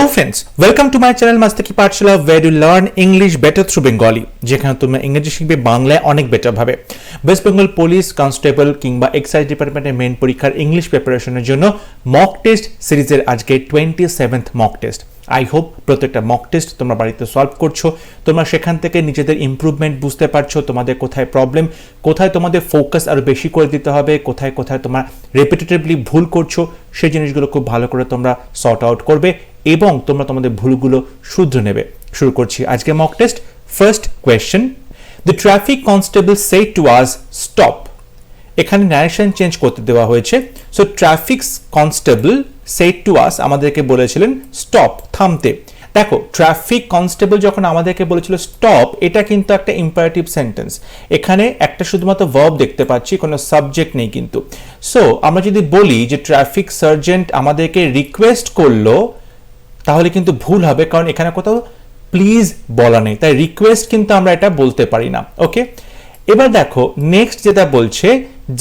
Hello friends, welcome to my channel Mastaki Pathshala where you learn English better through Bengali যেখানে তুমি ইংরেজি শিখবে বাংলায় অনেক বেটার ভাবে। ওয়েস্ট বেঙ্গল পুলিশ কনস্টেবল কিংবা এক্সাইজ ডিপার্টমেন্টের মেইন পরীক্ষার ইংলিশ প্রিপারেশনের জন্য মক টেস্ট সিরিজের আজকে 27th mock test. I hope প্রত্যেকটা মক টেস্ট তোমরা বাড়িতে সলভ করছো, তোমরা সেখান থেকে নিজেদের ইমপ্রুভমেন্ট বুঝতে পারছো, তোমাদের কোথায় প্রবলেম, কোথায় তোমাদের ফোকাস আরো বেশি করে দিতে হবে, কোথায় কোথায় তোমরা রিপিটেটিভলি ভুল করছো সেই জিনিসগুলো খুব ভালো করে তোমরা সর্ট আউট করবে এবং তোমরা তোমাদের ভুলগুলো শুধরে নেবে। শুরু করছি আজকে mock test. First question, the traffic constable said to us stop. এখানে ন্যারেশন চেঞ্জ করতে দেওয়া হয়েছে। So traffic constable said to us আমাদেরকে বলেছিলেন স্টপ, থামতে। দেখো ট্রাফিক কনস্টেবল যখন আমাদেরকে বলেছিল স্টপ, এটা কিন্তু একটা ইম্পারেটিভ সেন্টেন্স। এখানে একটা শুধুমাত্র ভার্ব দেখতে পাচ্ছি, কোনো সাবজেক্ট নেই কিন্তু। সো আমরা যদি বলি যে ট্রাফিক সার্জেন্ট আমাদেরকে রিকোয়েস্ট করলো তাহলে কিন্তু ভুল হবে, কারণ এখানে কোথাও প্লিজ বলা নেই, তাই রিকোয়েস্ট কিন্তু আমরা এটা বলতে পারি না। ওকে, এবার দেখো নেক্সট যেটা বলছে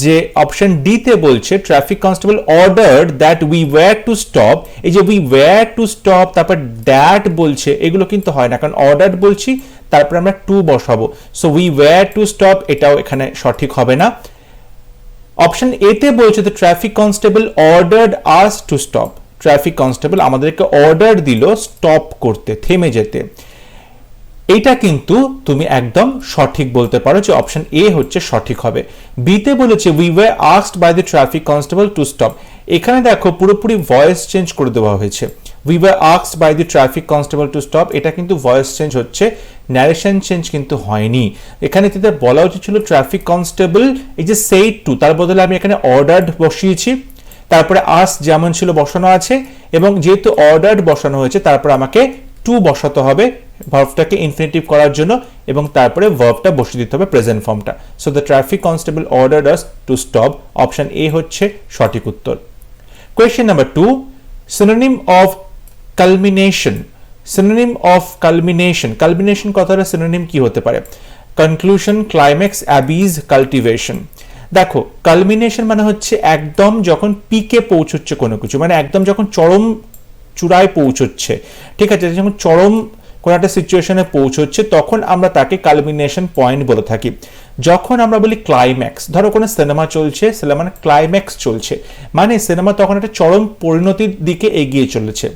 যে অপশন ডি তে বলছে traffic constable ordered that we were to stop. এই যে উই ওয়্যার টু স্টপ তারপর দ্যাট বলছে, এগুলো কিন্তু হয় না, কারণ অর্ডার্ড বলছি তারপর আমরা টু বসাবো। So we were to stop এটাও এখানে সঠিক হবে না। অপশন এ তে বলছে the traffic constable ordered us to stop. Traffic constable আমাদেরকে অর্ডার দিল স্টপ করতে, থেমে যেতে। এইটা কিন্তু তুমি একদম সঠিক বলতে পারো যে অপশন এ হচ্ছে সঠিক হবে। বি তে বলেছে we were asked by the traffic constable to stop. এখানে দেখো পুরোপুরি ভয়েস চেঞ্জ করে দেওয়া হয়েছে, we were asked by the traffic constable to stop. এটা কিন্তু ভয়েস চেঞ্জ হচ্ছে, ন্যারেশন চেঞ্জ কিন্তু হয়নি। এখানে যেটা বলা উচিত ছিল ট্রাফিক কনস্টেবল এই যে সেড টু, তার বদলে আমি এখানে অর্ডার্ড বসিয়েছি, তারপরে আস যেমন ছিল বসানো আছে, এবং যেহেতু অর্ডার্ড বসানো হয়েছে তারপর আমাকে টু বসাতে হবে ভার্বটাকে ইনফিনিটিভ করার জন্য, এবং তারপরে ভার্বটা বসিয়ে দিতে হবে প্রেজেন্ট ফর্মটা। So the traffic constable ordered us to stop, option A হচ্ছে সঠিক উত্তর। Question number 2, synonym of culmination. Synonym of culmination, culmination কথাটা সিনোনিম কি হতে পারে? Conclusion, climax, abyss, cultivation. দেখো কালমিনেশন মানে হচ্ছে একদম যখন পিকে পৌঁছচ্ছে কোনো কিছু, মানে একদম যখন চরম চূড়ায় পৌঁছচ্ছে, ঠিক আছে, যখন চরম কোনো একটা সিচুয়েশনে পৌঁছচ্ছে তখন আমরা তাকে কালমিনেশন পয়েন্ট বলে থাকি। যখন আমরা বলি ক্লাইম্যাক্স, ধরো কোনো সিনেমা চলছে, সিনেমার ক্লাইম্যাক্স চলছে, মানে সিনেমা তখন একটা চরম পরিণতির দিকে এগিয়ে চলেছে,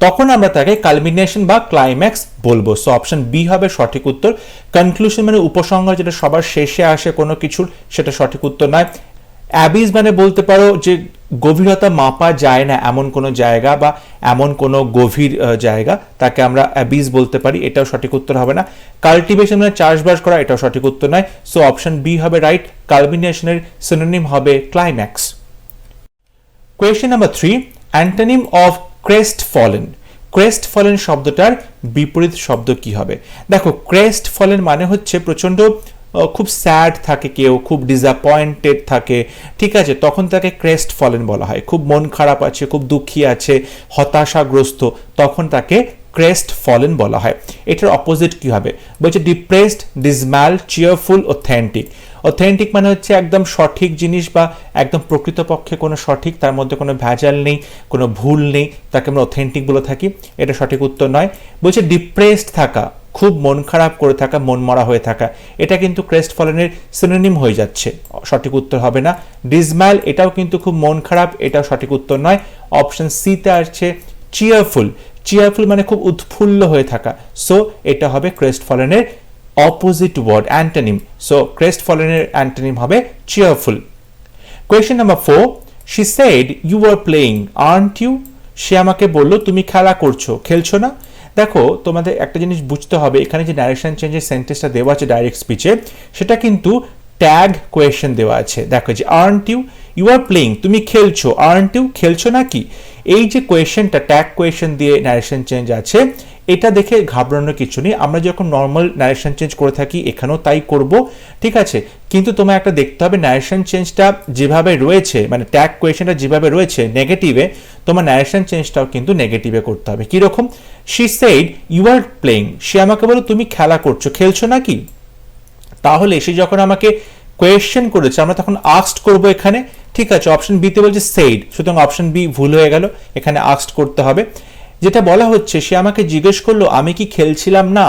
তখন আমরা তাকে কালমিনেশন বা ক্লাইম্যাক্স বলবো। সো অপশন বি হবে সঠিক উত্তর। কনক্লুশন মানে উপসংহার, যেটা সবার শেষে আসে কোনো কিছুর, সেটা সঠিক উত্তর নয়। অ্যাবিজ মানে বলতে পারো যে গভীরতা মাপা যায় না এমন কোনো জায়গা বা এমন কোনো গভীর জায়গা, তাকে আমরা অ্যাবিজ বলতে পারি, এটাও সঠিক উত্তর হবে না। কাল্টিভেশন মানে চাষবাস করা, এটাও সঠিক উত্তর নয়। সো অপশন বি হবে রাইট, কালমিনেশনের সিনোনিম হবে climax. Question number 3, antonym of crest fallen. Crest fallen শব্দটার বিপরীত শব্দ কি হবে? দেখো ক্রেস্ট ফলেন মানে হচ্ছে প্রচন্ড খুব স্যাড থাকে কেউ, খুব ডিসঅ্যাপয়েন্টেড থাকে, ঠিক আছে, তখন তাকে ক্রেস্ট ফলেন বলা হয়। খুব মন খারাপ আছে, খুব দুঃখী আছে, হতাশাগ্রস্ত, তখন তাকে ক্রেস্ট ফলেন বলা হয়। এটার অপোজিট কি হবে? বলছে ডিপ্রেসড, ডিসম্যাল, চিয়ারফুল, অথেন্টিক। অথেন্টিক মানে হচ্ছে একদম সঠিক জিনিস বা একদম প্রকৃতপক্ষে কোনো সঠিক, তার মধ্যে কোনো ভেজাল নেই, কোনো ভুল নেই, তাকে আমরা অথেন্টিক বলে থাকি, এটা সঠিক উত্তর নয়। বলছে ডিপ্রেসড থাকা, খুব মন খারাপ করে থাকা, মন মরা হয়ে থাকা, এটা কিন্তু ক্রেস্ট ফলেনের সিনোনিম হয়ে যাচ্ছে, সঠিক উত্তর হবে না। ডিসম্যাল এটাও কিন্তু খুব মন খারাপ, এটাও সঠিক উত্তর নয়। অপশন সি তে আসছে চিয়ারফুল। চিয়ারফুল মানে খুব উৎফুল্ল হয়ে থাকা, সো এটা হবে ক্রেস্ট ফলেনের অপোজিট ওয়ার্ড, অ্যান্টোনিম। সো ক্রেস্ট ফলেনের অ্যান্টোনিম হবে cheerful. Question number 4, she said you are playing aren't you. সে আমাকে বললো তুমি খেলা করছো, খেলছো না। দেখো তোমাদের একটা জিনিস বুঝতে হবে, এখানে যে ন্যারেশন চেঞ্জের সেন্টেন্সটা দেওয়া আছে ডাইরেক্ট স্পিচে, সেটা কিন্তু ট্যাগ কোয়েশ্চেন দেওয়া আছে। দেখো যে aren't you, you are playing, তুমি খেলছো, আর্নট ইউ, খেলছো নাকি। এই যে কোয়েশ্চেনটা ট্যাগ কোয়েশ্চেন দিয়ে ন্যারেশন চেঞ্জ আছে, এটা দেখে ঘাবড়ানোর কিছু নেই। আমরা যখন নর্মাল ন্যারেশন চেঞ্জ করে থাকি এখানেও তাই করব, ঠিক আছে, কিন্তু তোমার একটা দেখতে হবে ন্যারেশন চেঞ্জটা যেভাবে রয়েছে, মানে ট্যাগ কোয়েশ্চেনটা যেভাবে রয়েছে নেগেটিভে, তোমার ন্যারেশন চেঞ্জটাও কিন্তু নেগেটিভে করতে হবে। কিরকম? She said you are playing, সে আমাকে বলো তুমি খেলা করছো, খেলছো নাকি। তাহলে সে যখন আমাকে কোয়েশ্চেন করেছে আমরা তখন আস্কড করব এখানে, ঠিক আছে। অপশন বি তে বলছে সেড, সুতরাং অপশন বি ভুল হয়ে গেল, এখানে আস্কড করতে হবে। যেটা বলা হচ্ছে সে আমাকে জিজ্ঞেস করলো আমি কি খেলছিলাম না,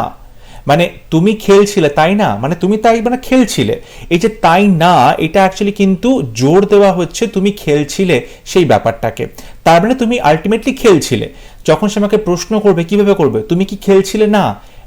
মানে তুমি খেলছিলে তাই না, মানে তুমি তাই মানে খেলছিলে, এই যে তাই না এটা অ্যাকচুয়ালি কিন্তু জোর দেওয়া হচ্ছে তুমি খেলছিলে সেই ব্যাপারটাকে, তার মানে তুমি আলটিমেটলি খেলছিলে। যখন সে আমাকে প্রশ্ন করবে কিভাবে করবে, তুমি কি খেলছিলে না,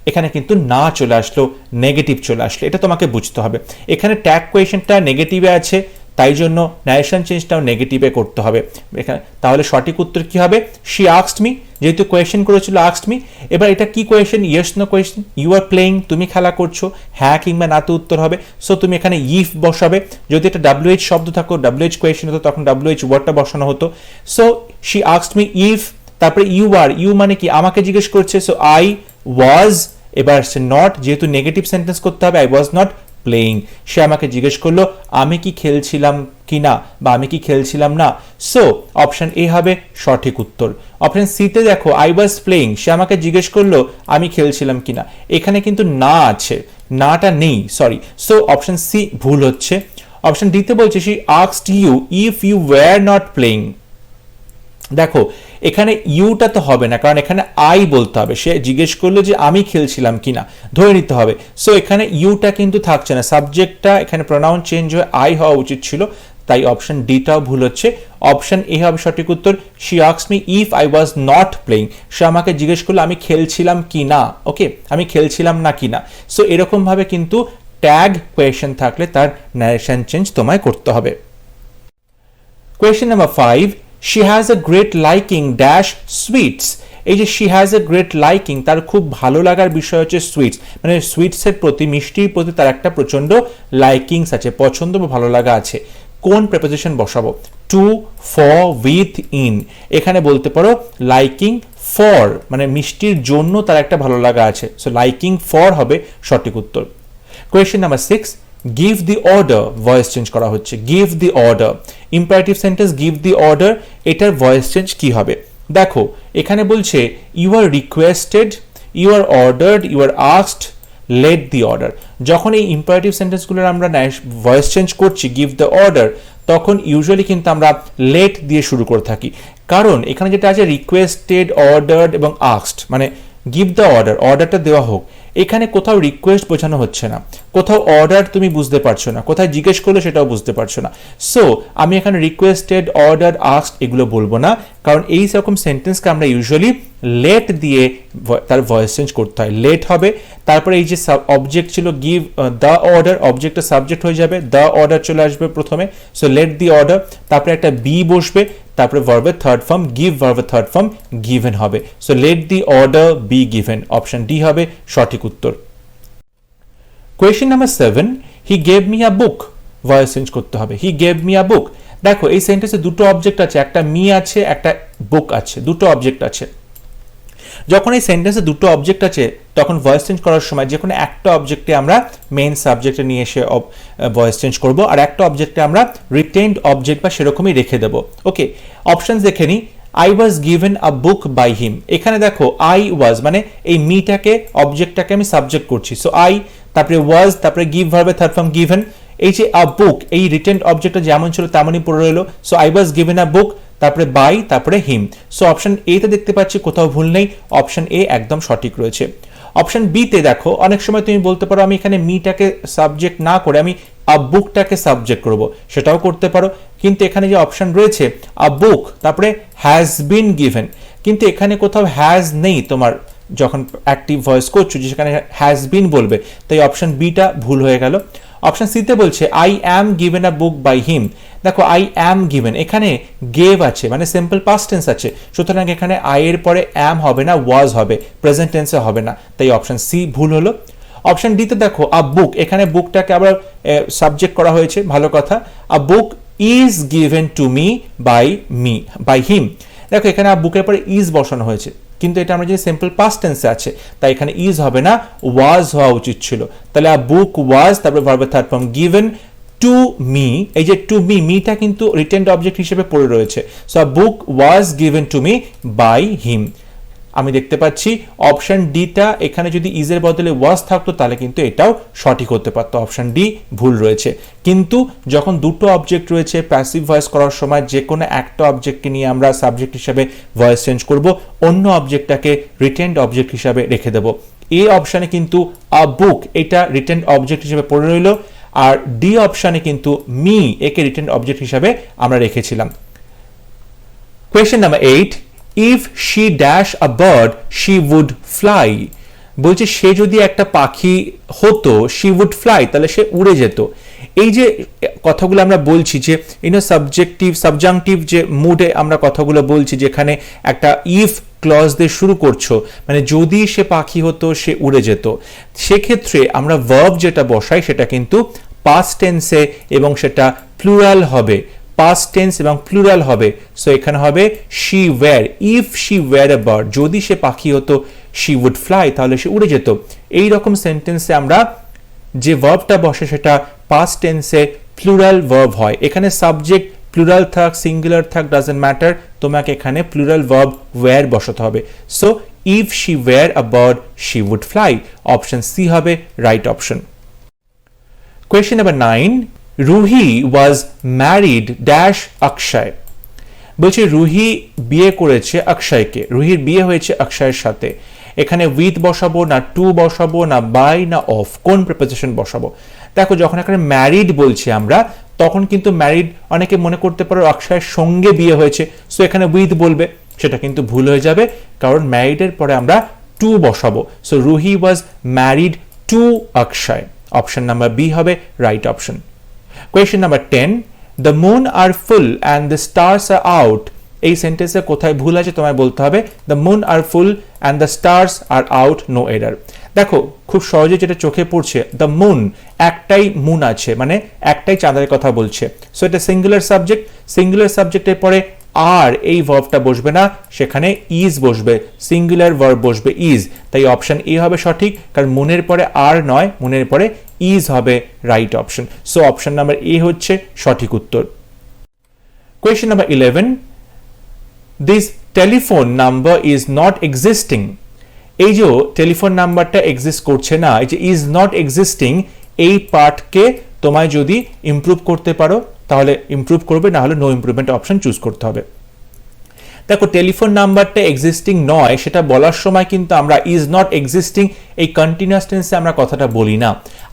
এখানে কিন্তু না চলে আসলো, নেগেটিভ চলে আসলো, এটা তোমাকে বুঝতে হবে। এখানে ট্যাগ কোয়েশনটা নেগেটিভে আছে, তাই জন্য ন্যারেশন চেঞ্জটাও নেগেটিভে করতে হবে এখানে। তাহলে সঠিক উত্তর কি হবে, শি আস্কড মি, যেহেতু কোয়েশ্চেন করেছিল আস্কড মি। এবার এটা কি question, yes no question, you are playing, তুমি খেলা করছো, হ্যাঁ কিংবা নাতে উত্তর হবে। সো তুমি এখানে ইফ বসাবে, যদি এটা WH শব্দ থাকো, WH কোয়েশ্চেন হতো তখন WH ওয়ার্ডটা বসানো হতো। So she asked me if, তারপরে ইউ আর, ইউ মানে কি আমাকে জিজ্ঞেস করছে, সো আই ওয়াজ, এবার সে নট, যেহেতু নেগেটিভ সেন্টেন্স করতে হবে, আই ওয়াজ নট প্লেইং, সে আমাকে জিজ্ঞেস করলো আমি কি খেলছিলাম কিনা বা আমি কি খেলছিলাম না। সো অপশন এ হবে সঠিক উত্তর। অপশন সি তে দেখো আই ওয়াজ প্লেইং, সে আমাকে জিজ্ঞেস করলো আমি খেলছিলাম কিনা, এখানে কিন্তু না আছে, নাটা নেই, সরি। সো অপশন সি ভুল হচ্ছে। অপশন ডি তে বলছে she asked you if you were not playing. দেখো এখানে ইউটা তো হবে না, কারণ এখানে আই বলতে হবে, সে জিজ্ঞেস করলো যে আমি খেলছিলাম কিনা, ধরে নিতে হবে। সো এখানে ইউটা কিন্তু থাকছে না, সাবজেক্টটা এখানে প্রোনাউন চেঞ্জ হয়ে আই হওয়া উচিত ছিল, তাই অপশন ডিটাও ভুল হচ্ছে। অপশন এ হবে সঠিক উত্তর, she asked me if I was not playing, সে আমাকে জিজ্ঞেস করলো আমি খেলছিলাম কি না, ওকে, আমি খেলছিলাম না কিনা। সো এরকম ভাবে কিন্তু ট্যাগ কোয়েশ্চেন থাকলে তার ন্যারেশন চেঞ্জ তোমায় করতে হবে। Question number 5, she has a great liking dash sweets। এই যে she has a great liking, তার খুব ভালো লাগার বিষয় হচ্ছে সুইটস, মানে সুইটসের প্রতি, মিষ্টির প্রতি তার একটা প্রচন্ড লাইকিংস আছে, পছন্দ বা ভালো লাগা আছে। কোন প্রেপোজিশন বসাবো, টু, ফর, উইথ, ইন। এখানে বলতে পারো লাইকিং ফর, মানে মিষ্টির জন্য তার একটা ভালো লাগা আছে, সো লাইকিং ফর হবে সঠিক উত্তর। Question number 6, give the order, voice change করা হচ্ছে, give the order, imperative sentence give the order, এটার ভয়েস চেঞ্জ কি হবে। দেখো এখানে বলছে you are requested, you are ordered, you are asked, let the order. যখন এই ইম্পারেটিভ সেন্টেন্সগুলোর আমরা ভয়েস চেঞ্জ করছি গিভ দ্য অর্ডার, তখন ইউজুয়ালি কিন্তু আমরা লেট দিয়ে শুরু করে থাকি, কারণ এখানে যেটা আছে রিকোয়েস্টেড, অর্ডার্ড এবং আস্কড, মানে গিভ দ্য অর্ডার, অর্ডারটা দেওয়া হোক, এখানে কোথাও রিকোয়েস্ট বোঝানো হচ্ছে না, কোথাও অর্ডার তুমি বুঝতে পারছো না, কোথায় জিজ্ঞেস করলো সেটাও বুঝতে পারছো না। সো আমি এখানে রিকোয়েস্টেড, অর্ডার, আস্কড এগুলো বলবো না, কারণ এই রকম সেন্টেন্সকে আমরা ইউজুয়ালি লেট দিয়ে তার ভয়েস চেঞ্জ করতে হয়, লেট হবে। তারপরে এই যে অবজেক্ট ছিল গিভ দ্য অর্ডার, অবজেক্টটা সাবজেক্ট হয়ে যাবে, দ্য অর্ডার চলে আসবে প্রথমে, সো লেট দি অর্ডার, তারপরে একটা বি বসবে, তারপরে ভার্বের থার্ড ফর্ম গিভ, ভার্বের থার্ড ফর্ম গিভেন হবে, so late the order be given, option D হবে সঠিক উত্তর। Question number 7, he gave me a book, voice change করতে হবে, হি গেভ মি আ বুক। দেখো এই সেন্টেন্সে দুটো অবজেক্ট আছে, একটা মি আছে, একটা বুক আছে, দুটো অবজেক্ট আছে। যখন এই সেন্টেন্সে দুটো অবজেক্ট আছে তখন ভয়েস চেঞ্জ করার সময় যে কোনো একটা অবজেক্টে আমরা মেইন সাবজেক্টে নিয়ে এসে ভয়েস চেঞ্জ করব, আর একটা অবজেক্টে আমরা রিটেইনড অবজেক্ট বা সেরকমই রেখে দেব। ওকে, অপশনস দেখে নিই। I was given a book by him, এখানে দেখো আই ওয়াজ মানে এই মিটাকে, অবজেক্টটাকে আমি সাবজেক্ট করছি, সো আই, তারপরে ওয়াজ, তারপরে গিভ ভার্বের থার্ড ফর্ম গিভেন, এই যে আ বুক, এই রিটেইনড অবজেক্টটা যেমন ছিল তেমনই পড়ে রইলো, so I was given a book, তারপরে বাই, তারপরে হিম। সো অপশন এ তে দেখতে পাচ্ছি কোথাও ভুল নেই, অপশন এ একদম সঠিক রয়েছে। অপশন বি তে দেখো অনেক সময় তুমি বলতে পারো আমি এখানে মিটাকে সাবজেক্ট না করে আমি আ বুকটাকে সাবজেক্ট করব, সেটাও করতে পারো, কিন্তু এখানে যে অপশন রয়েছে আ বুক, তারপরে হ্যাজ বিন গিভেন, কিন্তু এখানে কোথাও হ্যাজ নেই, তোমার যখন অ্যাক্টিভ ভয়েস করছো যেখানে হ্যাজ বিন বলবে, তাই অপশন বিটা ভুল হয়ে গেল। অপশন সি তে বলছে I am given a book by him, দেখো আই অ্যাম গিভেন, এখানে গেভ আছে মানে সিম্পল পাস্ট টেন্স আছে, সুতরাং এখানে আই এর পরে অ্যাম হবে না, ওয়াজ হবে, প্রেজেন্ট টেন্সে হবে না, তাই অপশন সি ভুল হলো। অপশন ডি তে দেখো আ বুক, এখানে বুকটাকে আবার সাবজেক্ট করা হয়েছে, ভালো কথা, a book is given to me by him, দেখো এখানে আ বুকের পরে ইজ বসানো হয়েছে, কিন্তু এটা আমরা যে সিম্পল পাস্ট টেন্সে আছে, তাই এখানে ইজ হবে না, ওয়াজ হওয়া উচিত ছিল, তাহলে আ বুক ওয়াজ, তারপরে ভার্বের third form given to me, এই যে টু মি, মিটা কিন্তু রিটেইনড অবজেক্ট হিসেবে পড়ে রয়েছে, so a book was given to me by him. আমি দেখতে পাচ্ছি অপশন ডিটা এখানে যদি ইজের বদলে ওয়াজ থাকতো তাহলে কিন্তু এটাও সঠিক হতে পারতো, অপশন ডি ভুল রয়েছে। কিন্তু যখন দুটো অবজেক্ট রয়েছে প্যাসিভ ভয়েস করার সময় যে কোনো একটা অবজেক্টকে নিয়ে আমরা সাবজেক্ট হিসাবে ভয়েস চেঞ্জ করব, অন্য অবজেক্টটাকে রিটেন্ড অবজেক্ট হিসাবে রেখে দেব। এই অপশানে কিন্তু আ বুক এটা রিটেন্ড অবজেক্ট হিসেবে পড়ে রইল, আর ডি অপশানে কিন্তু মি একে রিটেন্ড অবজেক্ট হিসাবে আমরা রেখেছিলাম। Question number 8, if she dash a bird she would fly. বলছে সে যদি একটা পাখি হতো শি উড ফ্লাই, তাহলে সে উড়ে যেত। এই যে কথাগুলো আমরা বলছি যে সাবজেক্টিভ সাবজাংটিভ যে মুডে আমরা কথাগুলো বলছি, যেখানে একটা ইফ ক্লজ দিয়ে শুরু করছো, মানে যদি সে পাখি হতো সে উড়ে যেত, সেক্ষেত্রে আমরা ভার্ব যেটা বসাই সেটা কিন্তু পাস্ট টেন্সে এবং সেটা প্লুরাল হবে, পাস্ট টেন্স এবং প্লুরাল হবে। সো এখানে হবে she were, if she were a bird, যদি সে পাখি হতো শি উড ফ্লাই, তাহলে সে উড়ে যেত। এই রকম সেন্টেন্সে আমরা যে ভার্বটা বসে সেটা পাস্ট টেন্সে প্লুরাল ভার্ব হয়। এখানে সাবজেক্ট প্লুরাল থাক সিঙ্গুলার থাক ডাজন্ট ম্যাটার, তোমাকে এখানে প্লুরাল ভার্ব ওয়্যার বসাতে হবে। So if she were a bird she would fly, option C হবে right option. Question number 9, Ruhi was married dash Akshay. বলছে রুহি বিয়ে করেছে অক্ষয়কে, রুহির বিয়ে হয়েছে অক্ষয়ের সাথে। এখানে উইথ বসাবো না টু বসাবো না বাই না অফ, কোন প্রিপোজিশন বসাবো? দেখো যখন এখানে ম্যারিড বলছি আমরা, তখন কিন্তু ম্যারিড অনেকে মনে করতে পারো অক্ষয়ের সঙ্গে বিয়ে হয়েছে, সো এখানে উইথ বলবে, সেটা কিন্তু ভুল হয়ে যাবে, কারণ ম্যারিডের পরে আমরা টু বসাবো। So Ruhi was married to Akshay, option number B হবে right option. Question number 10, the moon are full and the stars are out. এই সেন্টেন্সে কোথায় ভুল আছে তোমায় বলতে হবে। The moon are full and the stars are out, no error. দেখো খুব সহজে যেটা চোখে পড়ছে, দ্য মুন, একটাই মুন আছে, মানে একটাই চাঁদের কথা বলছে। সো এটা সিঙ্গুলার সাবজেক্ট, সিঙ্গুলার সাবজেক্টের পরে আর এই ভার্বটা বসবে না, সেখানে ইজ বসবে, সিঙ্গুলার ভার্ব বসবে ইজ। তাই অপশন এ হবে সঠিক, কারণ মুনের পরে আর নয়, মুনের পরে ইজ হবে right option. So option number A হচ্ছে সঠিক উত্তর। Question number 11, this telephone number is not existing. এই যে টেলিফোন নাম্বারটা এক্সিস্ট করছে না, এই যে ইজ নট এক্সিস্টিং, এই পার্টকে তোমায় যদি ইমপ্রুভ করতে পারো তাহলে ইমপ্রুভ করবে, না হলে নো ইমপ্রুভমেন্ট অপশন চুজ করতে হবে। দেখো টেলিফোন নাম্বারটা এক্সিস্টিং নয় সেটা বলার সময় কিন্তু আমরা ইজ নট এক্সিস্টিং এই কন্টিনিউয়াস টেন্সে আমরা কথাটা বলি না,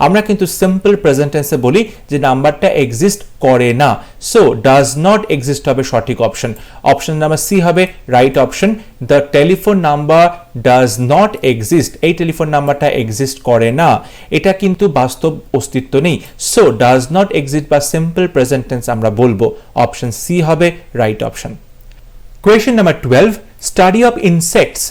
আমরা কিন্তু সিম্পল প্রেজেন্ট টেন্সে বলি যে নাম্বারটা এক্সিস্ট করে না। সো ডাজ নট এক্সিস্ট হবে সঠিক অপশন, অপশন নাম্বার সি হবে right option. The telephone number does not exist, এই টেলিফোন নাম্বারটা এক্সিস্ট করে না, এটা কিন্তু বাস্তব অস্তিত্ব নেই। সো ডাজ নট এক্সিস্ট বা সিম্পল প্রেজেন্ট টেন্স আমরা বলবো, অপশন সি হবে right option. Question number 12, study of insects.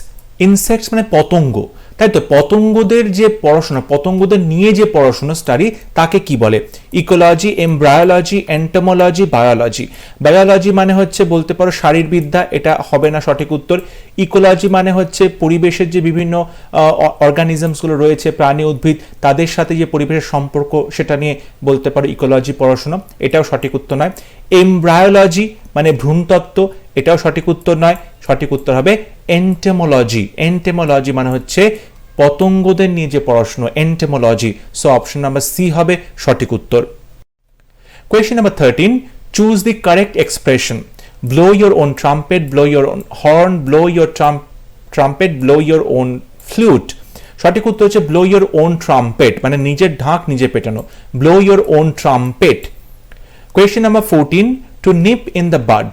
Insects মানে পতঙ্গ, তাই তো? পতঙ্গদের যে পড়াশোনা, পতঙ্গদের নিয়ে যে পড়াশোনা স্টাডি, তাকে কি বলে? Ecology, embryology, entomology, biology. Biology মানে হচ্ছে বলতে পারো শারীরবিদ্যা, এটা হবে না সঠিক উত্তর। ইকোলজি মানে হচ্ছে পরিবেশের যে বিভিন্ন অর্গানিজমসগুলো রয়েছে, প্রাণী উদ্ভিদ, তাদের সাথে যে পরিবেশের সম্পর্ক সেটা নিয়ে বলতে পারো ইকোলজি পড়াশোনা, এটাও সঠিক উত্তর নয়। এমব্রায়োলজি মানে ভ্রূণতত্ত্ব, এটাও সঠিক উত্তর নয়, সঠিক উত্তর হবে এন্টোমোলজি। এন্টোমোলজি মানে হচ্ছে পতঙ্গদের নিয়ে যে পড়াশোনা, entomology. So option number C হবে সঠিক উত্তর। Question number 13, choose the correct expression. Blow your own trumpet, blow your own horn, blow your trumpet, blow your own flute. সঠিক উত্তর হচ্ছে ব্লো ইয়োর ওন ট্রাম্পেট, মানে নিজের ঢাক নিজে পেটানো, blow your own trumpet. Question number 14, to nip in the bud.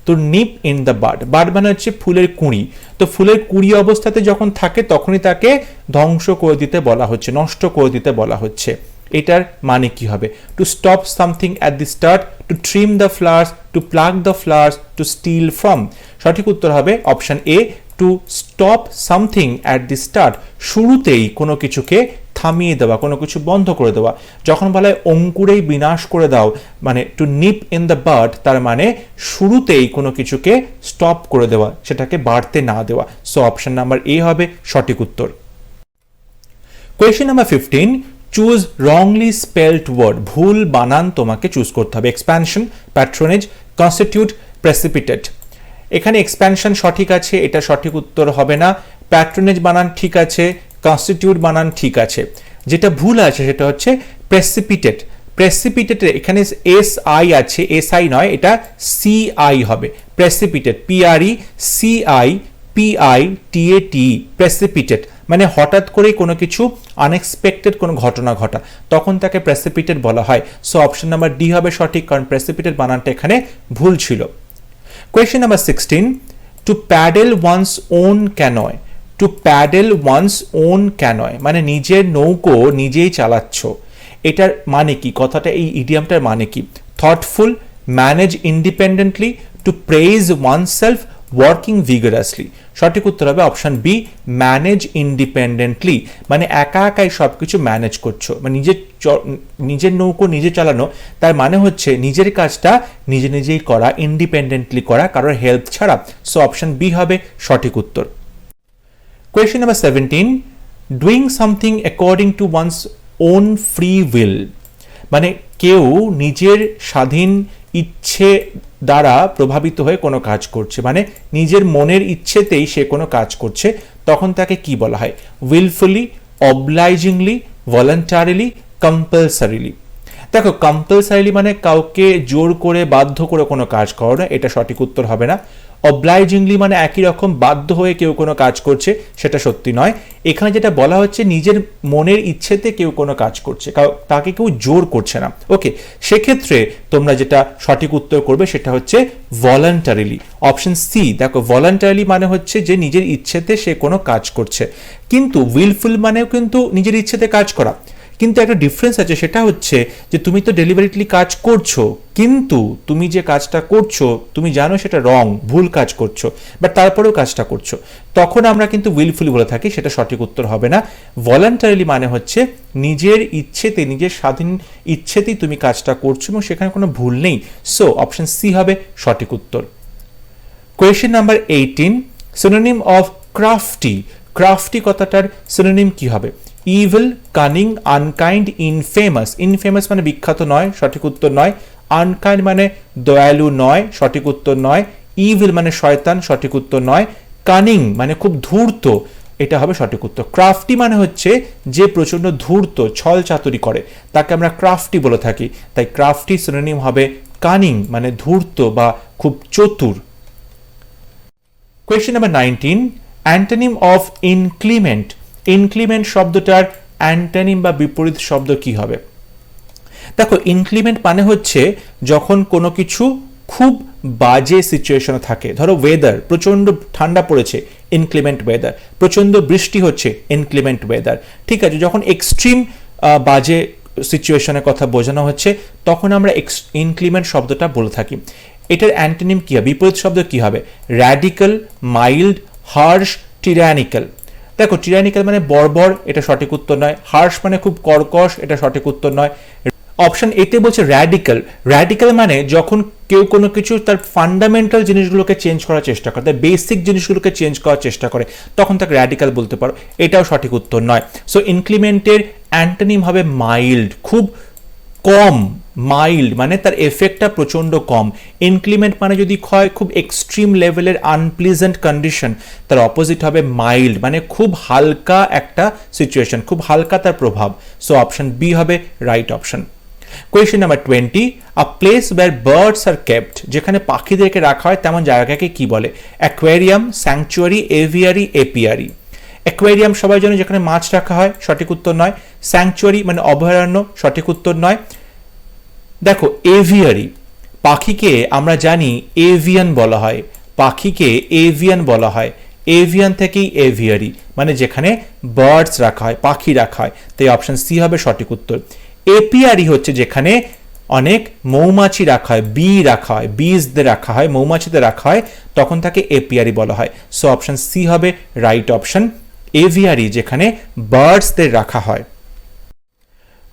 তো nip in the bud, bud মানে হচ্ছে ফুলের কুঁড়ি। তো ফুলের কুঁড়ি অবস্থাতে যখন থাকে তখনই তাকে ধ্বংস করে দিতে বলা হচ্ছে, নষ্ট করে দিতে বলা হচ্ছে। এটার মানে কি হবে? To stop something at the start, to trim the flowers, to pluck the flowers, to steal from. সঠিক উত্তর হবে option A, to stop something at the start, শুরুতেই কোনো কিছুকে থামিয়ে দেওয়া, কোনো কিছু বন্ধ করে দেওয়া। যখন বলা হয় অঙ্কুরেই বিনাশ করে দাও, মানে to nip in the bud, তার মানে শুরুতেই কোনো কিছুকে স্টপ করে দেওয়া, সেটাকে বাড়তে না দেওয়া। সো অপশন নাম্বার এ হবে সঠিক উত্তর। Question number 15, choose wrongly spelled word. ভুল বানান তোমাকে চুজ করতে হবে। Expansion, patronage, constitute, precipitate. এখানে এক্সপ্যানশন সঠিক আছে, এটা সঠিক উত্তর হবে না। প্যাট্রোনেজ বানান ঠিক আছে, কনস্টিটিউট বানান ঠিক আছে। যেটা ভুল আছে সেটা হচ্ছে প্রেসিপিটেট। প্রেসিপিটেটে এখানে এস আই আছে, এস আই নয়, এটা সি আই হবে। Precipitate, P R E C I P I T A T, precipitate মানে হঠাৎ করেই কোনো কিছু আনএক্সপেক্টেড কোনো ঘটনা ঘটা, তখন তাকে প্রেসিপিটেট বলা হয়। সো অপশন নাম্বার ডি হবে সঠিক, কারণ প্রেসিপিটেট বানানটা এখানে ভুল ছিল। Question number 16, to paddle one's own canoe. To paddle one's own canoe মানে নিজের নৌকো নিজেই চালাচ্ছ। এটার মানে কি, কথাটা এই ইডিয়ামটার মানে কি? Thoughtful, manage independently, to praise oneself, working vigorously. সঠিক উত্তর হবে অপশন বি, ম্যানেজ ইন্ডিপেন্ডেন্টলি মানে একা একাই সবকিছু ম্যানেজ করছো, মানে নিজের নৌকো নিজে চালানো, তার মানে হচ্ছে নিজের কাজটা নিজে নিজেই করা, ইন্ডিপেন্ডেন্টলি করা, কারোর হেল্প ছাড়া। সো অপশন বি হবে সঠিক উত্তর। Question number 17, doing something according to one's own free will মানে কেউ নিজের স্বাধীন ইচ্ছে দ্বারা প্রভাবিত হয়ে কোনো কাজ করছে, মানে নিজের মনের ইচ্ছেতেই সে কোনো কাজ করছে, তখন তাকে কি বলা হয়? উইলফুলি, অবলাইজিংলি, ভলান্টারিলি, কম্পালসারিলি। দেখো, কম্পালসারিলি মানে কাউকে জোর করে বাধ্য করে কোনো কাজ করো না, এটা সঠিক উত্তর হবে না। অবলাইজিংলি মানে একই রকম বাধ্য হয়ে কেউ কোনো কাজ করছে, সেটা সত্যি নয়। এখানে যেটা বলা হচ্ছে নিজের মনের ইচ্ছেতে কেউ কোনো কাজ করছে, তাকে কেউ জোর করছে না। ওকে, সেক্ষেত্রে তোমরা যেটা সঠিক উত্তর করবে সেটা হচ্ছে ভলান্টারিলি, অপশন সি। দেখো, ভলান্টারিলি মানে হচ্ছে যে নিজের ইচ্ছেতে সে কোনো কাজ করছে, কিন্তু উইলফুল মানেও কিন্তু নিজের ইচ্ছেতে কাজ করা। কিন্তু একটা ডিফারেন্স আছে, সেটা হচ্ছে যে তুমি তো ডেলিভারিটলি কাজ করছো, কিন্তু তুমি যে কাজটা করছো তুমি জানো সেটা রং, ভুল কাজ করছো, বাট তারপরেও কাজটা করছো, তখন আমরা কিন্তু উইলফুলি বলে থাকি, সেটা সঠিক উত্তর হবে না। ভলান্টারিলি মানে হচ্ছে নিজের ইচ্ছেতে, নিজের স্বাধীন ইচ্ছেতেই তুমি কাজটা করছো এবং সেখানে কোনো ভুল নেই। সো অপশন সি হবে সঠিক উত্তর। Question number 18, synonym of crafty. Crafty কথাটার সিনোনিম কি হবে? Evil, cunning, unkind, infamous. Infamous মানে বিখ্যাত নয়, সঠিক উত্তর নয়। আনকাইন্ড মানে দয়ালু নয়, সঠিক উত্তর নয়। ইভিল মানে শয়তান, সঠিক উত্তর নয়। কানিং মানে খুব ধূর্ত, এটা হবে সঠিক উত্তর। ক্রাফটি মানে হচ্ছে যে প্রচন্ড ধূর্ত, ছল চাতুরি করে, তাকে আমরা ক্রাফটি বলে থাকি। তাই ক্রাফটি সিনোনিম হবে কানিং মানে ধূর্ত বা খুব চতুর। Question number 19, antonym of inclement. Inclement শব্দটার অ্যান্টোনিম বা বিপরীত শব্দ কি হবে? দেখো, ইনক্লিমেন্ট মানে হচ্ছে যখন কোনো কিছু খুব বাজে সিচুয়েশনে থাকে, ধরো ওয়েদার প্রচন্ড ঠান্ডা পড়েছে, ইনক্লিমেন্ট ওয়েদার। প্রচন্ড বৃষ্টি হচ্ছে, ইনক্লিমেন্ট ওয়েদার। ঠিক আছে, যখন এক্সট্রিম বাজে সিচুয়েশনের কথা বোঝানো হচ্ছে, তখন আমরা ইনক্লিমেন্ট শব্দটা বলে থাকি। এটার অ্যান্টোনিম কি হবে, বিপরীত শব্দ কি হবে? Radical, mild, harsh, tyrannical. দেখো, টিরানিক্যাল মানে বর্বর, এটা সঠিক উত্তর নয়। হার্শ মানে খুব কর্কশ, এটা সঠিক উত্তর নয়। অপশন এতে বলছে র্যাডিক্যাল। র্যাডিক্যাল মানে যখন কেউ কোনো কিছু তার ফান্ডামেন্টাল জিনিসগুলোকে চেঞ্জ করার চেষ্টা করে, তার বেসিক জিনিসগুলোকে চেঞ্জ করার চেষ্টা করে, তখন তাকে র্যাডিক্যাল বলতে পারো, এটাও সঠিক উত্তর নয়। সো ইনক্লিমেন্টের অ্যান্টোনিম হবে মাইল্ড, খুব কম। মাইল্ড মানে তার এফেক্টটা প্রচন্ড কম। ইনক্লিমেন্ট মানে যদি হয় খুব এক্সট্রিম লেভেলের আনপ্লিজেন্ট কন্ডিশন, তার অপোজিট হবে মাইল্ড মানে খুব হালকা একটা সিচুয়েশন, খুব হালকা তার প্রভাব। সো অপশন বি হবে right option. Question number 20, a place where birds are kept. যেখানে পাখিদেরকে রাখা হয় তেমন জায়গাকে কি বলে? Aquarium, sanctuary, aviary, apiary. Aquarium সবাই জানে যেখানে মাছ রাখা হয়, সঠিক উত্তর নয়। স্যাংচুয়ারি মানে অভয়ারণ্য, সঠিক উত্তর নয়। দেখো, এভিয়ারি, পাখিকে আমরা জানি এভিয়ান বলা হয়, পাখিকে এভিয়ান বলা হয়, এভিয়ান থেকেই এভিয়ারি মানে যেখানে বার্ডস রাখা হয়, পাখি রাখা হয়, তাই অপশন সি হবে সঠিক উত্তর। এপিয়ারি হচ্ছে যেখানে অনেক মৌমাছি রাখা হয়, বি রাখা হয়, বিজদের রাখা হয়, মৌমাছিদের রাখা হয়, তখন তাকে এপিয়ারি বলা হয়। সো অপশন সি হবে রাইট অপশন, এভিয়ারি যেখানে বার্ডসদের রাখা হয়।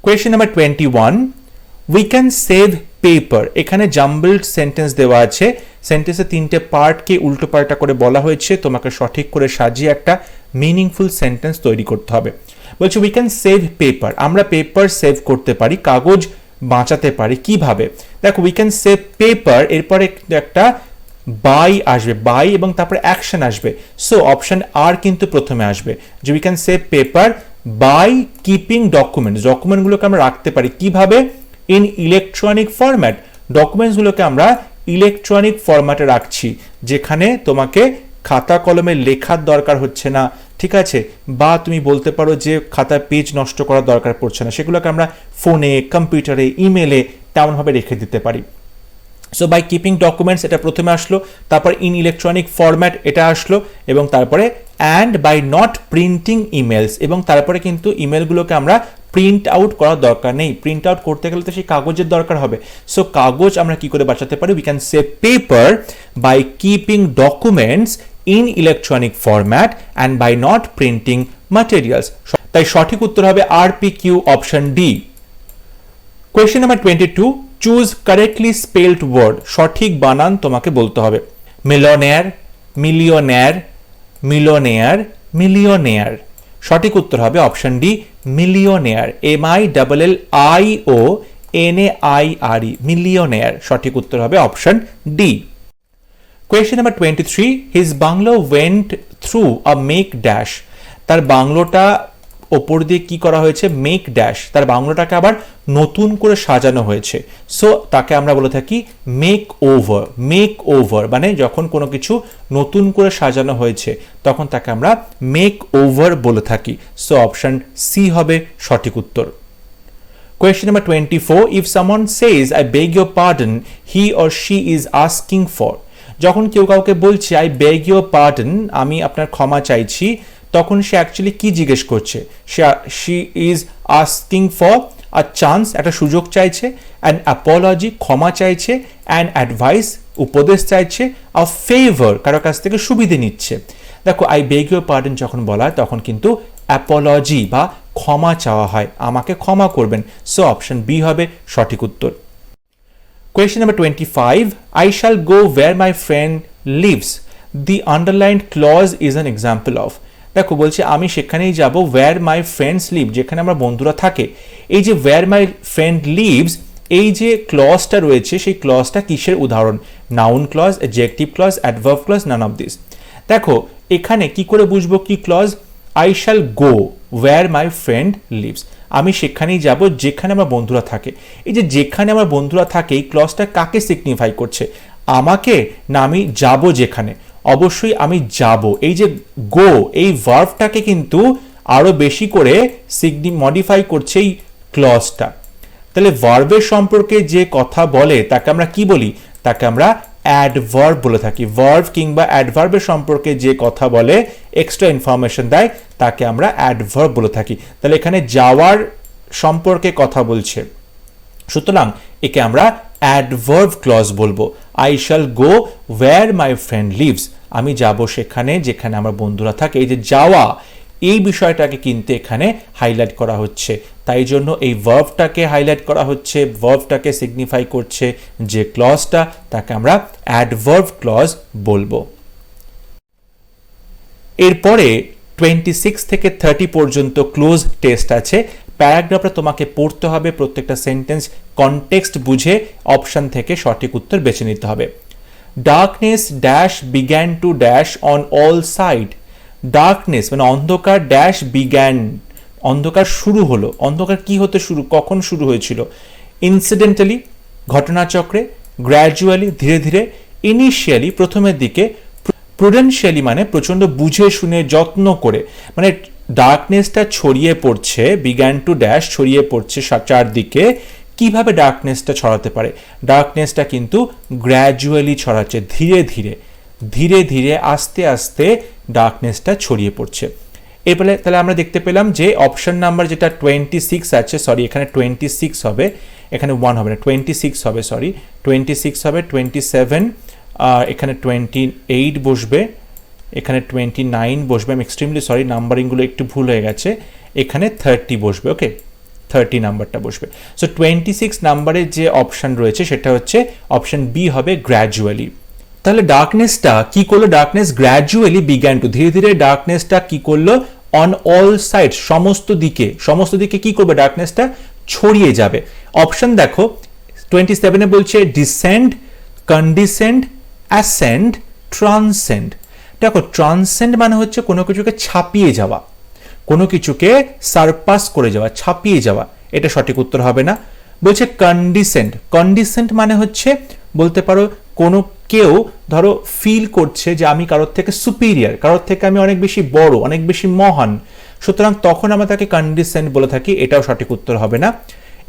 Question number 21, we can save paper. এখানে জাম্বলড সেন্টেন্স দেওয়া আছে, সেন্টেন্সের তিনটে পার্টকে উল্টো পাল্টা করে বলা হয়েছে, তোমাকে সঠিক করে সাজিয়ে একটা মিনিংফুল সেন্টেন্স তৈরি করতে হবে। বলছে উই ক্যান সেভ পেপার, আমরা পেপার সেভ করতে পারি, কাগজ বাঁচাতে পারি, কিভাবে? দেখো, উই ক্যান সেভ পেপার, এরপরে একটা বাই আসবে, বাই এবং তারপরে অ্যাকশন আসবে। সো অপশন আর কিন্তু প্রথমে আসবে, যে we can say paper by keeping documents. ডকুমেন্টগুলোকে আমরা রাখতে পারি কিভাবে? In electronic format. ডকুমেন্টসগুলোকে আমরা ইলেকট্রনিক ফরম্যাটে রাখছি, যেখানে তোমাকে খাতা কলমে লেখার দরকার হচ্ছে না, ঠিক আছে, বা তুমি বলতে পারো যে খাতায় পেজ নষ্ট করার দরকার পড়ছে না, সেগুলোকে আমরা ফোনে, কম্পিউটারে, ইমেলে তেমনভাবে রেখে দিতে পারি। সো বাই কিপিং ডকুমেন্টস এটা প্রথমে আসলো, তারপর ইন ইলেকট্রনিক ফরম্যাট এটা আসলো, এবং তারপরে and by not printing emails, এবং তারপরে কিন্তু ইমেলগুলোকে আমরা প্রিন্ট আউট করার দরকার নেই। প্রিন্ট আউট করতে গেলে তো সেই কাগজের দরকার হবে। সো কাগজ আমরা কি করে বাঁচাতে পারি? We can say paper by keeping documents in electronic format and by not printing materials. তাই সঠিক উত্তর হবে RPQ option D. Question number 22, choose correctly spelled word. সঠিক বানান তোমাকে বলতে হবে। Millionaire, millionaire, millionaire, millionaire. সঠিক উত্তর হবে option D, millionaire. MILLIONAIRE, millionaire. সঠিক উত্তর হবে option D. Question number 23, his bungalow went through a make dash. তার বাংলোটা ওপর দিয়ে কি করা হয়েছে? Make dash. তার বাংলোটাকে আবার নতুন করে সাজানো হয়েছে। সো তাকে আমরা বলে থাকি মেক ওভার। মেক ওভার মানে যখন কোনো কিছু নতুন করে সাজানো হয়েছে তখন তাকে আমরা মেক ওভার বলে থাকি। সো অপশন সি হবে সঠিক উত্তর। Question number 24, if someone says I beg your pardon, he or she is asking for. যখন কেউ কাউকে বলছে I beg your pardon, আমি আপনার ক্ষমা চাইছি, তখন সে অ্যাকচুয়ালি কি জিজ্ঞেস করছে? she is asking for a chance, একটা সুযোগ চাইছে, an apology, ক্ষমা চাইছে, an advice, উপদেশ চাইছে, a favor, কারো কাছ থেকে সুবিধে নিচ্ছে। দেখো I beg your pardon যখন বলা হয় তখন কিন্তু অ্যাপোলজি বা ক্ষমা চাওয়া হয়, আমাকে ক্ষমা করবেন। সো অপশন বি হবে সঠিক উত্তর। Question number 25, I shall go where my friend lives. The underlined clause is an example of. দেখো বলছে আমি সেখানেই যাব where my friends live, যেখানে আমার বন্ধুরা থাকে। এই যে where my friend lives, এই যে ক্লজটা রয়েছে সেই ক্লজটা কিসের উদাহরণ? Noun clause, adjective clause, adverb clause, none of this. দেখো এখানে কি করে বুঝবো কি clause? I shall go where my friend lives, আমি সেখানেই যাব যেখানে আমার বন্ধুরা থাকে। এই যে যেখানে আমার বন্ধুরা থাকে এই ক্লজটা কাকে সিগনিফাই করছে? আমাকে, না আমি যাব যেখানে? অবশ্যই আমি যাব। এই যে গো, এই ভার্বটাকে কিন্তু আরো বেশি করে মডিফাই করছে এই ক্লজটা। তাহলে ভার্বের সম্পর্কে যে কথা বলে তাকে আমরা কি বলি? তাকে আমরা অ্যাডভার্ব বলে থাকি। ভার্ব কিংবা অ্যাডভার্বের সম্পর্কে যে কথা বলে, এক্সট্রা ইনফরমেশন দেয়, তাকে আমরা অ্যাডভার্ব বলে থাকি। তাহলে এখানে যাওয়ার সম্পর্কে কথা বলছে, সুতরাং একে আমরা অ্যাডভার্ব ক্লজ বলবো। I shall go where my friend lives, আমি যাব সেখানে যেখানে আমার বন্ধুরা থাকে। এই যে যাওয়া, এই বিষয়টাকে কিন্তু এখানে হাইলাইট করা হচ্ছে, তাই জন্য এই ভার্বটাকে হাইলাইট করা হচ্ছে। ভার্বটাকে সিগনিফাই করছে যে ক্লজটা, তাকে আমরা অ্যাডভার্ব ক্লজ বলবো। এরপরে 26 থেকে 30 পর্যন্ত ক্লোজ টেস্ট আছে। প্যারাগ্রাফটা তোমাকে পড়তে হবে, প্রত্যেকটা সেন্টেন্স কনটেক্সট বুঝে অপশন থেকে সঠিক উত্তর বেছে নিতে হবে। Darkness dash began to dash on all side. Darkness মানে অন্ধকার, ড্যাশ বিগ্যান, অন্ধকার শুরু হলো। অন্ধকার কি হতে শুরু, কখন শুরু হয়েছিল? ইনসিডেন্টালি, ঘটনাচক্রে, গ্র্যাজুয়ালি, ধীরে ধীরে, ইনিশিয়ালি, প্রথমের দিকে, প্রুডেন্সিয়ালি মানে প্রচন্ড বুঝে শুনে যত্ন করে। মানে ডার্কনেসটা ছড়িয়ে পড়ছে, বিগ্যান টু ড্যাশ ছড়িয়ে পড়ছে চারদিকে। কিভাবে ডার্কনেসটা ছড়াতে পারে? ডার্কনেসটা কিন্তু গ্র্যাজুয়ালি ছড়াচ্ছে, ধীরে ধীরে, ধীরে ধীরে, আস্তে আস্তে ডার্কনেসটা ছড়িয়ে পড়ছে। এরপরে তাহলে আমরা দেখতে পেলাম যে অপশন নাম্বার যেটা 26 আছে, সরি এখানে 26 হবে, এখানে 1 হবে না, 26 হবে, সরি 26 হবে, 27, এখানে 28 বসবে, এখানে 29 বসবে। আমি এক্সট্রিমলি সরি, নাম্বারিংগুলো একটু ভুল হয়ে গেছে। এখানে 30 বসবে, ওকে 30 নাম্বারটা বসবে। সো 26 নাম্বারের যে অপশন রয়েছে সেটা হচ্ছে অপশন বি হবে গ্র্যাজুয়ালি। তাহলে ডার্কনেসটা কি করলো? ডার্কনেস গ্র্যাজুয়ালি বিগ্যান টু, ধীরে ধীরে ডার্কনেসটা কি করলো? অন অল সাইড, সমস্ত দিকে, সমস্ত দিকে কি করবে? ডার্কনেসটা ছড়িয়ে যাবে। অপশন দেখো 27-এ বলছে ডিসেন্ড, কন্ডিসেন্ড, অ্যাসেন্ড, ট্রান্সেন্ড। দেখো ট্রান্সেন্ড মানে হচ্ছে কোনো কিছুকে ছাপিয়ে যাওয়া, কোনো কিছুকে সারপাস করে যাওয়া, ছাপিয়ে যাওয়া, এটা সঠিক উত্তর হবে না। বলছে কন্ডিসেন্ট, কন্ডিসেন্ট মানে হচ্ছে বলতে পারো কোনো কেউ ধরো ফিল করছে যে আমি কারোর থেকে সুপিরিয়ার, কারোর থেকে আমি অনেক বেশি বড়, অনেক বেশি মহান, সুতরাং তখন আমরা তাকে কন্ডিসেন্ট বলে থাকি, এটাও সঠিক উত্তর হবে না।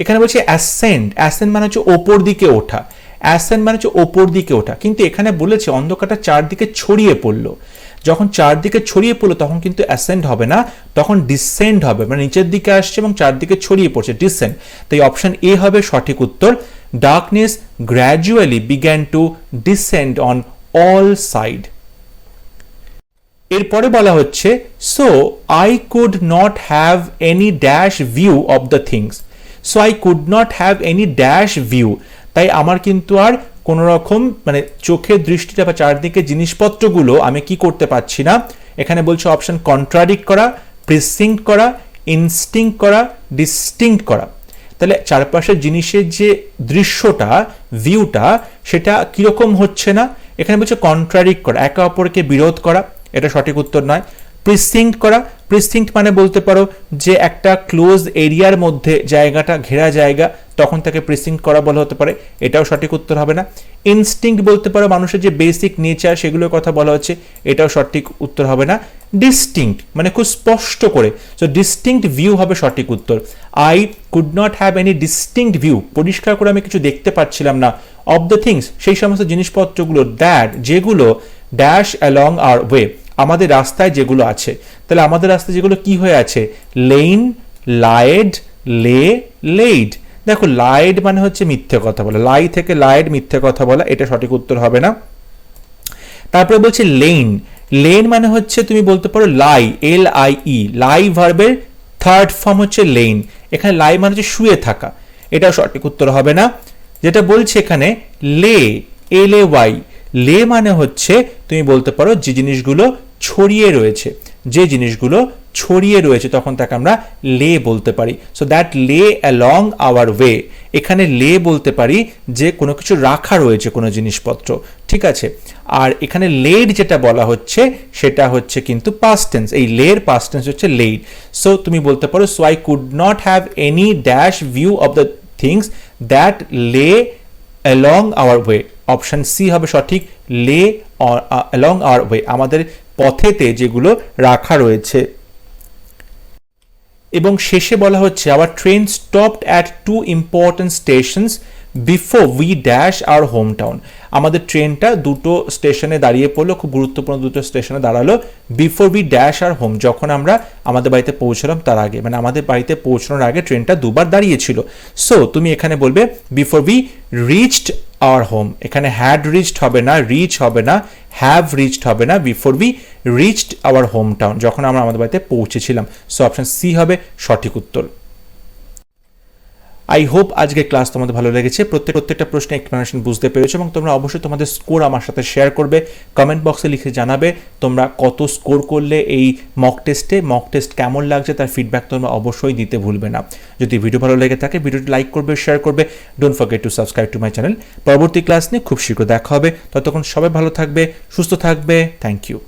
এখানে বলছে অ্যাসেন্ড, অ্যাসেন্ড মানে হচ্ছে ওপর দিকে ওঠা, অ্যাসেন্ড মানে হচ্ছে ওপর দিকে ওঠা, কিন্তু এখানে বলেছে অন্ধকারটা চারদিকে ছড়িয়ে পড়লো, যখন চারদিকে ছড়িয়ে পড়লো তখন কিন্তু অ্যাসেন্ড হবে না, তখন ডিসেন্ড হবে, মানে নিচের দিকে আসছে এবং চারদিকে ছড়িয়ে পড়ছে, ডিসেন্ড। তাই অপশন এ হবে সঠিক উত্তর। Darkness gradually began to descend on all side. এরপরে বলা হচ্ছে so I could not have any dash view of the things, so I could not have any dash view, তাই আমার কিন্তু আর কোনো রকম মানে চোখের দৃষ্টিটা বা চারদিকে জিনিসপত্রগুলো আমি কি করতে পারছি না। এখানে বলছে অপশন কন্ট্রাডিক্ট করা, প্রিসিংক্ট করা, ইনস্টিংক্ট করা, ডিস্টিংক্ট করা। তাহলে চারপাশের জিনিসের যে দৃশ্যটা, ভিউটা, সেটা কিরকম হচ্ছে না। এখানে বলছে কন্ট্রাডিক্ট করা, একে অপরকে বিরোধ করা, এটা সঠিক উত্তর নয়। প্রিসিংক্ট করা, প্রিসিংক্ট মানে বলতে পারো যে একটা ক্লোজ এরিয়ার মধ্যে জায়গাটা, ঘেরা জায়গা, তখন তাকে প্রিসিংক্ট করা বলা হতে পারে, এটাও সঠিক উত্তর হবে না। ইনস্টিংক্ট বলতে পারো মানুষের যে বেসিক নেচার সেগুলোর কথা বলা হচ্ছে, এটাও সঠিক উত্তর হবে না। ডিস্টিংক্ট মানে খুব স্পষ্ট করে, সো ডিস্টিংক্ট ভিউ হবে সঠিক উত্তর। I could not have any distinct view, পরিষ্কার করে আমি কিছু দেখতে পাচ্ছিলাম না, অফ দ্য থিংস, সেই সমস্ত জিনিসপত্রগুলো, দ্যাট যেগুলো ড্যাশ অ্যালং আওয়ার ওয়ে, আমাদের রাস্তায় যেগুলো আছে। তাহলে আমাদের রাস্তায় যেগুলো কি হয়ে আছে, লেইন, লাইড, লে, লেইড। দেখো লাইড মানে হচ্ছে মিথ্যে কথা বলা, লাই থেকে লাইড মিথ্যে কথা বলা, এটা সঠিক উত্তর হবে না। তারপরে বলছে লেইন, লেন মানে হচ্ছে তুমি বলতে পারো লাই, এল আই ই, লাই ভার্বের থার্ড ফর্ম হচ্ছে লেইন, এখানে লাই মানে হচ্ছে শুয়ে থাকা, এটা সঠিক উত্তর হবে না। যেটা বলছে এখানে লে, এল এ ওয়াই, লে মানে হচ্ছে তুমি বলতে পারো যে জিনিসগুলো ছড়িয়ে রয়েছে, যে জিনিসগুলো ছড়িয়ে রয়েছে তখন তাকে আমরা লে বলতে পারি। So that lay along our way, এখানে লে বলতে পারি যে কোনো কিছু রাখা রয়েছে, কোনো জিনিসপত্র, ঠিক আছে। আর এখানে লেড যেটা বলা হচ্ছে সেটা হচ্ছে কিন্তু পাস্ট টেন্স, এই লের পাস্ট টেন্স হচ্ছে লেড। সো তুমি বলতে পারো so I could not have any dash view of the things that lay along our way, option C হবে সঠিক, লে অ্যালং আওয়ার ওয়ে, আমাদের পথেতে যেগুলো রাখা রয়েছে। এবং শেষে বলা হচ্ছে our train stopped at two important stations before we dash our home town, আমাদের ট্রেনটা দুটো স্টেশনে দাঁড়িয়ে পড়লো, খুব গুরুত্বপূর্ণ দুটো স্টেশনে দাঁড়ালো, before we dash our home, যখন আমরা আমাদের বাড়িতে পৌঁছলাম তার আগে, মানে আমাদের বাড়িতে পৌঁছানোর আগে ট্রেনটা দুবার দাঁড়িয়েছিল। সো তুমি এখানে বলবে before we reached our home, এখানে হ্যাড রিচড হবে না, রিচ হবে না, হ্যাভ রিচড হবে না, before we reached hour home town, যখন আমরা আমাদের বাড়িতে পৌঁছেছিলাম। সো অপশন সি হবে সঠিক উত্তর। আই হোপ আজকে ক্লাস তোমাদের ভালো লেগেছে, প্রত্যেকটা প্রশ্নে এক্সপ্লেনেশন বুঝতে পেরেছো এবং তোমরা অবশ্যই তোমাদের স্কোর আমার সাথে শেয়ার করবে, কমেন্ট বক্সে লিখে জানাবে তোমরা কত স্কোর করলে এই মক টেস্ট কেমন লাগছে তার ফিডব্যাক তোমরা অবশ্যই দিতে ভুলবে না। যদি ভিডিও ভালো লেগে থাকে ভিডিওটি লাইক করবে, শেয়ার করবে, don't forget to subscribe to my channel. পরবর্তী ক্লাস নিয়ে খুব শীঘ্র দেখা হবে, ততক্ষণ সবাই ভালো থাকবে, সুস্থ থাকবে, থ্যাংক ইউ।